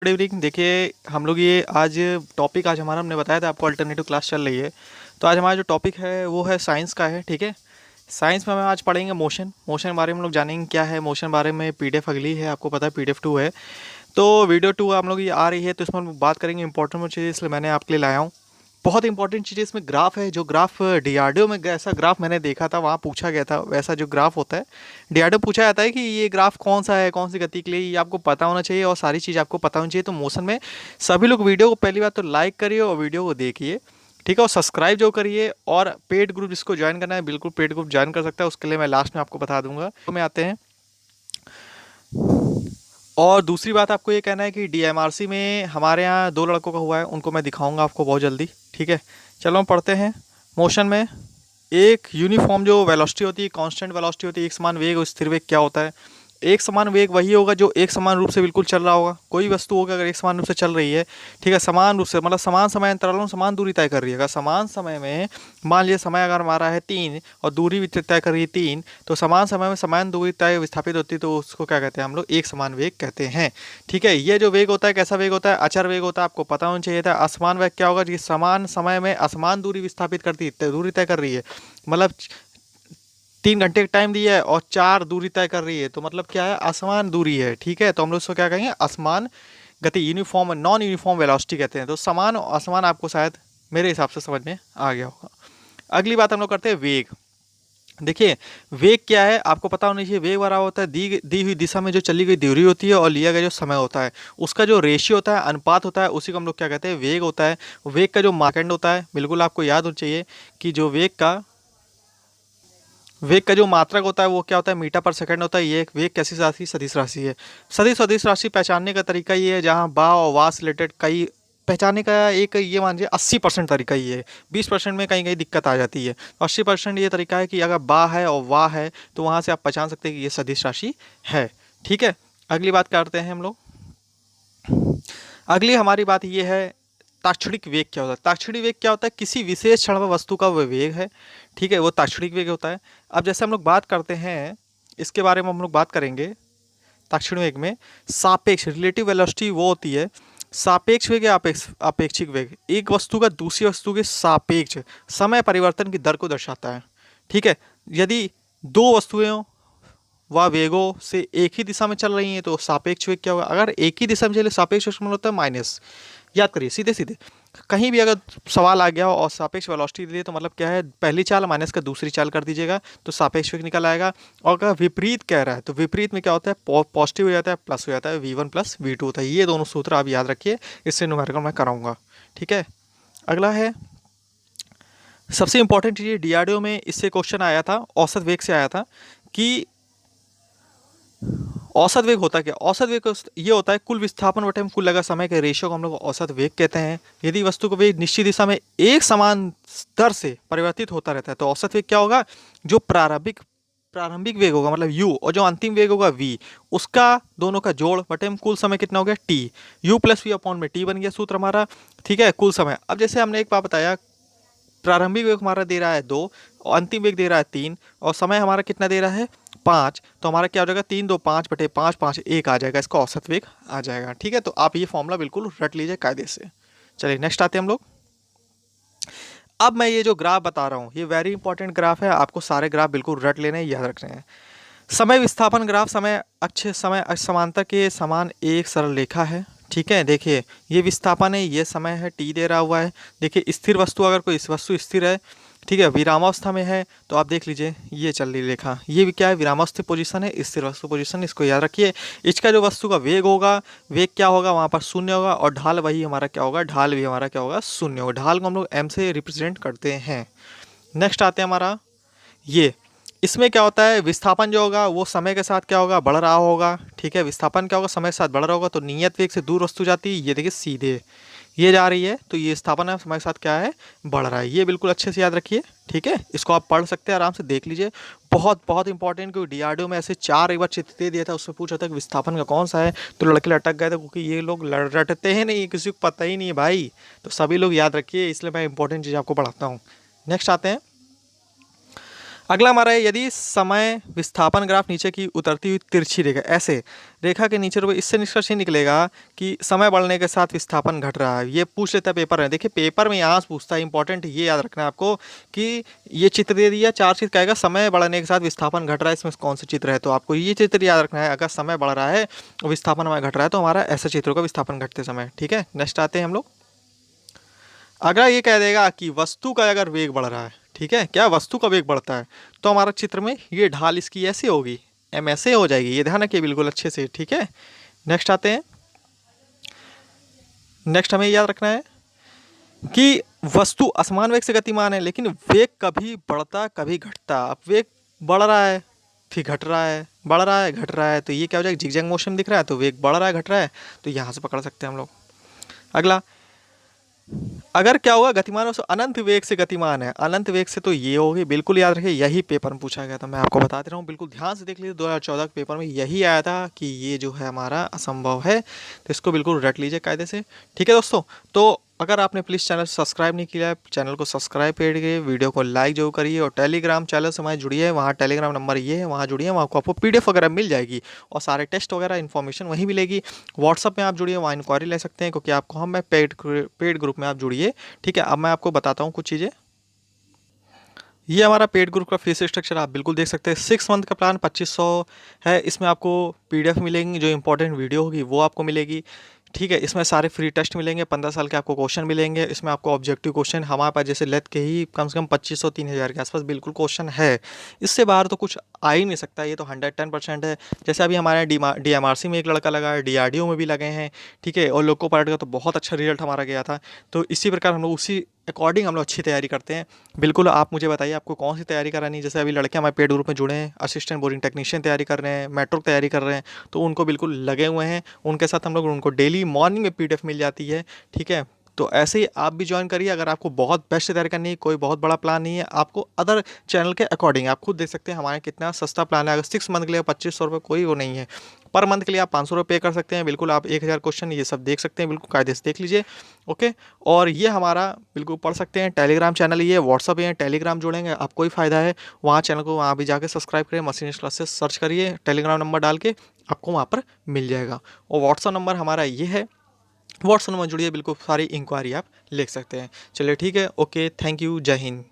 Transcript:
Good evening. देखिए हम लोग ये आज टॉपिक आज हमारा हमने बताया था आपको अल्टरनेटिव क्लास चल रही है। तो आज हमारा जो टॉपिक है वो है साइंस का है। ठीक है, साइंस में हम आज पढ़ेंगे मोशन के बारे में हम लोग जानेंगे क्या है मोशन बारे में। पीडीएफ अगली है, आपको पता है पीडीएफ 2 है। तो वीडियो 2 हम लोग ये आ रही है, तो इसमें हम बात करेंगे इंपॉर्टेंट चीज़, इसलिए मैंने आपके लिए लाया हूँ। बहुत इंपॉर्टेंट चीज़ इसमें ग्राफ है। जो ग्राफ डीआरडीओ में ऐसा ग्राफ मैंने देखा था, वहाँ पूछा गया था वैसा जो ग्राफ होता है डीआरडीओ पूछा जाता है कि ये ग्राफ कौन सा है, कौन सी गति के लिए, ये आपको पता होना चाहिए और सारी चीज़ आपको पता होनी चाहिए। तो मोशन में सभी लोग वीडियो को पहली बार तो लाइक करिए और वीडियो को देखिए, ठीक है, और सब्सक्राइब जो करिए। और पेड ग्रुप जिसको ज्वाइन करना है बिल्कुल पेड ग्रुप ज्वाइन कर सकता है, उसके लिए मैं लास्ट में आपको बता दूंगा। तो में आते हैं, और दूसरी बात आपको ये कहना है कि डीएमआरसी में हमारे यहाँ 2 लड़कों का हुआ है, उनको मैं दिखाऊंगा आपको बहुत जल्दी। ठीक है, चलो हम पढ़ते हैं। मोशन में एक यूनिफॉर्म जो वेलोसिटी होती है, कांस्टेंट वेलोसिटी होती है, एक समान वेग और स्थिर वेग क्या होता है। एक समान वेग वही होगा जो एक समान रूप से बिल्कुल चल रहा होगा। कोई वस्तु होगा अगर एक समान रूप से चल रही है, ठीक है, समान रूप से मतलब समान समय अंतरालों समान दूरी तय कर रही है। अगर समान समय में मान लीजिए समय अगर हमारा है 3 और दूरी भी तय कर रही है 3, तो समान समय में समान दूरी तय विस्थापित होती है, तो उसको क्या कहते हैं हम लोग, एक समान वेग कहते हैं। ठीक है, ये जो वेग होता है कैसा वेग होता है, अचर वेग होता है, आपको पता होना चाहिए था। असमान वेग क्या होगा, जिस समान समय में असमान दूरी विस्थापित करती है, दूरी तय कर रही है, मतलब 3 घंटे का टाइम दिया है और 4 दूरी तय कर रही है, तो मतलब क्या है, असमान दूरी है। ठीक है, तो हम लोग इसको क्या कहेंगे, असमान गति, यूनिफॉर्म नॉन यूनिफॉर्म वेलोसिटी कहते हैं। तो समान और असमान आपको शायद मेरे हिसाब से समझ में आ गया होगा। अगली बात हम लोग करते हैं वेग। देखिए वेग क्या है आपको पता होना चाहिए। वेग बराबर होता है दी हुई दिशा में जो चली गई दूरी होती है और लिया गया जो समय होता है, उसका जो रेशियो होता है, अनुपात होता है, उसी को हम लोग क्या कहते हैं, वेग होता है। वेग का जो मापदंड होता है, बिल्कुल आपको याद होना चाहिए कि जो वेग का जो मात्रक होता है वो क्या होता है, मीटर पर सेकंड होता है। ये एक वेग कैसी राशि, सदिश राशि है। सदिश राशि पहचानने का तरीका ये है, जहाँ बा और वा से रिलेटेड कई पहचानने का एक ये मान लीजिए 80% तरीका ये है। 20% में कहीं कहीं दिक्कत आ जाती है। 80% ये तरीका है कि अगर बा है और वाह है तो वहाँ से आप पहचान सकते हैं कि ये सदिश राशि है। ठीक है, अगली बात करते हैं हम लोग। अगली हमारी बात ये है, ताक्षणिक वेग क्या होता है। ताक्षणिक वेग क्या होता है, किसी विशेष क्षण में वस्तु का वह वेग है। ठीक है, वो ताक्षणिक वेग होता है। अब जैसे हम लोग बात करते हैं, इसके बारे में हम लोग बात करेंगे। ताक्षणिक वेग में सापेक्ष रिलेटिव वेलोसिटी वो होती है, सापेक्ष वेग या अपेक्षिक वेग, एक वस्तु का दूसरी वस्तु के सापेक्ष समय परिवर्तन की दर को दर्शाता है। ठीक है, यदि 2 वस्तुएं वह वेगों से एक ही दिशा में चल रही हैं तो सापेक्ष वेग क्या होगा, अगर एक ही दिशा में चले सापेक्ष वेग होता है माइनस। याद करिए सीधे सीधे, कहीं भी अगर सवाल आ गया हो और सापेक्ष वेलोसिटी दे तो मतलब क्या है, पहली चाल माइनस का दूसरी चाल कर दीजिएगा तो सापेक्ष वेग निकल आएगा। और अगर विपरीत कह रहा है तो विपरीत में क्या होता है, पॉजिटिव हो जाता है, प्लस हो जाता है, v1 प्लस v2 होता है। ये दोनों सूत्र आप याद रखिए, इससे न्यूमेरिकल मैं कराऊंगा। ठीक है, अगला है सबसे इंपॉर्टेंट चीज़, डीआरडीओ में इससे क्वेश्चन आया था, औसत वेग से आया था कि औसत वेग होता क्या। औसत वेग ये होता है कुल विस्थापन बटे कुल लगा समय के रेशियो को हम लोग औसत वेग कहते हैं। यदि वस्तु को वेग निश्चित दिशा में एक समान दर से परिवर्तित होता रहता है तो औसत वेग क्या होगा, जो प्रारंभिक वेग होगा मतलब u और जो अंतिम वेग होगा v, उसका दोनों का जोड़ बटे में कुल समय कितना हो गया t, u plus v upon में t बन गया सूत्र हमारा। ठीक है, कुल समय। अब जैसे हमने एक बार बताया, प्रारंभिक वेग हमारा दे रहा है 2 और अंतिम वेग दे रहा है 3 और समय हमारा कितना दे रहा है 5, तो हमारा क्या हो जाएगा 3 2 5 बटे 5 5 1 आ जाएगा, इसका औसत वेग आ जाएगा। ठीक है, तो आप ये फॉर्मूला बिल्कुल रट लीजिए कायदे से। चलिए नेक्स्ट आते हैं हम लोग। अब मैं ये जो ग्राफ बता रहा हूँ ये वेरी इंपॉर्टेंट ग्राफ है, आपको सारे ग्राफ बिल्कुल रट लेने हैं, याद रखने हैं। समय विस्थापन ग्राफ, समय अक्ष समय समांतर के समान एक सरल रेखा है। ठीक है, देखिए ये विस्थापन है, ये समय है, टी दे रहा हुआ है। देखिए स्थिर वस्तु, अगर कोई वस्तु स्थिर है, ठीक है, विरामावस्था में है, तो आप देख लीजिए ये चल रही रेखा, ये भी क्या है, विरामावस्थित पोजीशन है, स्थिर वस्तु पोजीशन, इसको याद रखिए। इसका जो वस्तु का वेग होगा, वेग क्या होगा वहाँ पर शून्य होगा, और ढाल वही हमारा क्या होगा, ढाल भी हमारा क्या होगा, शून्य होगा। ढाल को हम लोग एम से रिप्रेजेंट करते हैं। नेक्स्ट आते हैं हमारा ये, इसमें क्या होता है, विस्थापन जो होगा वो समय के साथ क्या होगा, बढ़ रहा होगा। ठीक है, विस्थापन क्या होगा, समय के साथ बढ़ रहा होगा, तो नियत वेग से दूर वस्तु जाती है, ये देखिए सीधे ये जा रही है, तो ये विस्थापन है समय के साथ क्या है, बढ़ रहा है। ये बिल्कुल अच्छे से याद रखिए। ठीक है, इसको आप पढ़ सकते हैं, आराम से देख लीजिए, बहुत बहुत इंपॉर्टेंट, क्योंकि डीआरडीओ में ऐसे 4 एक बार चित्र दे दिया था, उसमें पूछा था कि विस्थापन का कौन सा है, तो लड़के लटक गए थे, क्योंकि ये लोग रटते हैं नहीं, किसी को पता ही नहीं है भाई। तो सभी लोग याद रखिए, इसलिए मैं इंपॉर्टेंट चीज़ आपको पढ़ाता हूँ। नेक्स्ट आते हैं, अगला हमारा है, यदि समय विस्थापन ग्राफ नीचे की उतरती हुई तिरछी रेखा, ऐसे रेखा के नीचे रुपए, इससे निष्कर्ष ये निकलेगा कि समय बढ़ने के साथ विस्थापन घट रहा है। ये पूछ लेता है पेपर में, देखिए पेपर में यहाँ से पूछता है, इंपॉर्टेंट ये याद रखना है आपको कि ये चित्र दे दिया, 4 चित्र कहेगा समय बढ़ने के साथ विस्थापन घट रहा है, इसमें कौन सा चित्र है, तो आपको ये चित्र याद रखना है। अगर समय बढ़ रहा है और विस्थापन हमारा घट रहा है तो हमारा ऐसा चित्र होगा विस्थापन घटते समय। ठीक है, नेक्स्ट आते हैं हम लोग। अगर ये कह देगा कि वस्तु का अगर वेग बढ़ रहा है, ठीक है, क्या वस्तु का वेग बढ़ता है, तो हमारा चित्र में ये ढाल इसकी ऐसे होगी, एम ऐसे हो जाएगी, ये ध्यान रखिए बिल्कुल अच्छे से। ठीक है, नेक्स्ट आते हैं। नेक्स्ट हमें याद रखना है कि वस्तु असमान वेग से गतिमान है, लेकिन वेग कभी बढ़ता कभी घटता। अब वेग बढ़ रहा है फिर घट रहा है, बढ़ रहा है घट रहा है, तो ये क्या हो जाएगा, जिगजैग मोशन दिख रहा है, तो वेग बढ़ रहा है घट रहा है, तो यहाँ से पकड़ सकते हैं हम लोग। अगला, अगर क्या होगा, गतिमान है अनंत वेग से गतिमान है, अनंत वेग से, तो ये होगी, बिल्कुल याद रखिए, यही पेपर में पूछा गया था, मैं आपको बता दे रहा हूँ, बिल्कुल ध्यान से देख लीजिए, 2014 के पेपर में यही आया था कि ये जो है हमारा असंभव है, तो इसको बिल्कुल रट लीजिए कायदे से। ठीक है दोस्तों, तो अगर आपने प्लीज़ चैनल सब्सक्राइब नहीं किया है, चैनल को सब्सक्राइब करिए, वीडियो को लाइक जरूर करिए, और टेलीग्राम चैनल से हमारे जुड़िए, वहाँ टेलीग्राम नंबर ये है, वहाँ जुड़िए, वहाँ आपको PDF वगैरह मिल जाएगी, और सारे टेस्ट वगैरह इन्फॉर्मेशन वहीं मिलेगी। व्हाट्सअप में आप जुड़िए, वहाँ इंक्वायरी ले सकते हैं, क्योंकि आपको हम पेड ग्रुप में आप जुड़िए। ठीक है, अब मैं आपको बताता हूँ कुछ चीज़ें। ये हमारा पेड ग्रुप का फीस स्ट्रक्चर आप बिल्कुल देख सकते हैं। 6 मंथ का प्लान 2500 है, इसमें आपको PDF मिलेंगी, जो इंपॉर्टेंट वीडियो होगी वो आपको मिलेगी। ठीक है, इसमें सारे फ्री टेस्ट मिलेंगे, 15 साल के आपको क्वेश्चन मिलेंगे, इसमें आपको ऑब्जेक्टिव क्वेश्चन हमारे पास जैसे लेथ के ही कम से कम 2500-3000 के आसपास बिल्कुल क्वेश्चन है, इससे बाहर तो कुछ आ ही नहीं सकता, ये तो 110% है। जैसे अभी हमारे DMRC में एक लड़का लगा है, DRDO में भी लगे हैं, ठीक है, और लोको पायलट का तो बहुत अच्छा रिजल्ट हमारा गया था। तो इसी प्रकार हम लोग उसी अकॉर्डिंग हम लोग अच्छी तैयारी करते हैं। बिल्कुल आप मुझे बताइए आपको कौन सी तैयारी करानी है। जैसे अभी लड़के हमारे पेड ग्रुप में जुड़े हैं, असिस्टेंट बोरिंग टेक्नीशियन तैयारी कर रहे हैं, मेट्रो की तैयारी कर रहे हैं, तो उनको बिल्कुल लगे हुए हैं, उनके साथ हम लोग उनको डेली मॉर्निंग में PDF मिल जाती है। ठीक है, तो ऐसे ही आप भी ज्वाइन करिए। अगर आपको बहुत बेस्ट तैयारी करनी है, कोई बहुत बड़ा प्लान नहीं है, आपको अदर चैनल के अकॉर्डिंग आप खुद देख सकते हैं हमारे कितना सस्ता प्लान है। अगर 6 मंथ के लिए 2500 रुपये कोई वो नहीं है, पर मंथ के लिए आप 500 रुपये पे कर सकते हैं। बिल्कुल आप 1000 क्वेश्चन ये सब देख सकते हैं, बिल्कुल कायदे से देख लीजिए। ओके, और ये हमारा बिल्कुल पढ़ सकते हैं। टेलीग्राम चैनल ये व्हाट्सअप है, टेलीग्राम जोड़ेंगे आपको ही फायदा है। वहाँ चैनल को वहाँ भी जाके सब्सक्राइब करिए, मशीनिस्ट क्लासेस सर्च करिए, टेलीग्राम नंबर डाल के आपको वहाँ पर मिल जाएगा। और व्हाट्सअप नंबर हमारा ये है, व्हाट्सअप नंबर जुड़िए, बिल्कुल सारी इंक्वायरी आप लिख सकते हैं। चलिए ठीक है, ओके, थैंक यू, जय हिंद।